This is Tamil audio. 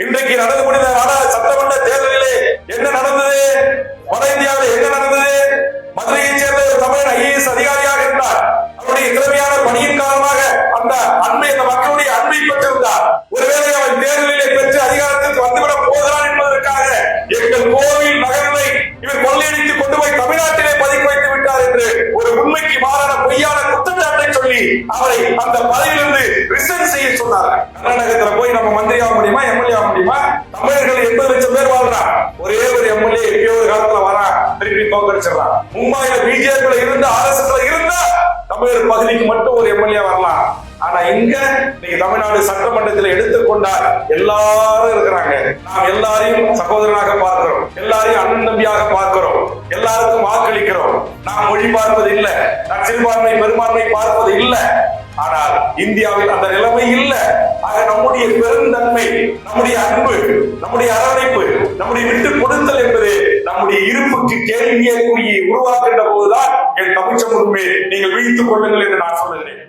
இன்றைக்கு நடந்து முடிந்த சட்டமன்ற தேர்தலிலே என்ன நடந்தது? வட இந்தியாவில் என்ன நடந்தது? மதுரையைச் சேர்ந்த ஒரு தமிழ் IAS அதிகாரியாக இருந்தார். அவருடைய திறமையான பணியின் காரணமாக அந்த மக்களுடைய அன்பை பெற்றிருந்தார். ஒருவேளை அவன் தேர்தலிலே பெற்று அதிகாரத்திற்கு வந்துவிடப் போகிறான் என்பதற்காக எங்கள் கோவில் நகர்களை இவர் கொள்ளையடித்து கொண்டு போய் தமிழ்நாட்டிலே பதுக்கி வைத்து விட்டார் என்று ஒரு உண்மைக்கு மாறான பொய்யான குற்றச்சாட்டை சொல்லி அவரை அந்த பதவியிலிருந்து ரிசைன் செய்ய சொன்னார்கள். கர்நாடகத்தில் போய் நம்ம மந்திரி ஆக முடியுமா, எம்எல்ஏ ஆக முடியுமா? தமிழர்கள் 80 லட்சம் பேர் வாழ்றான். ஒரே ஒரு எம்எல்ஏ எப்பயோ ஒரு காலத்துல வரா, திருப்பி தோக்கடிச்சிடறான். மும்பைல பிஜேபி இருந்தா, RSS இருந்தா தமிழர் பகுதிக்கு மட்டும் ஒரு எம்எல்ஏ வரலாம். ஆனா இங்க நீங்க தமிழ்நாடு சட்டமன்றத்தில் எடுத்துக்கொண்டால் எல்லாரும் இருக்கிறாங்க. நாம் எல்லாரையும் சகோதரனாக பார்க்கிறோம், எல்லாரையும் அண்ணன் தம்பியாக பார்க்கிறோம், எல்லாருக்கும் வாக்களிக்கிறோம். நாம் மொழி பார்ப்பது இல்ல, சிறுபான்மை பெரும்பான்மை பார்ப்பது இல்ல. ஆனால் இந்தியாவில் அந்த நிலைமை இல்ல. ஆக நம்முடைய பெருந்தன்மை, நம்முடைய அன்பு, நம்முடைய அரவணைப்பு, நம்முடைய விட்டு கொடுத்தல் என்பது நம்முடைய இருப்புக்கு கேள்வியை உருவாக்குகின்ற போதுதான் என் தமிழ் சமூகமே நீங்கள் விழித்துக் கொள்ளுங்கள் என்று நான் சொல்லுகிறேன்.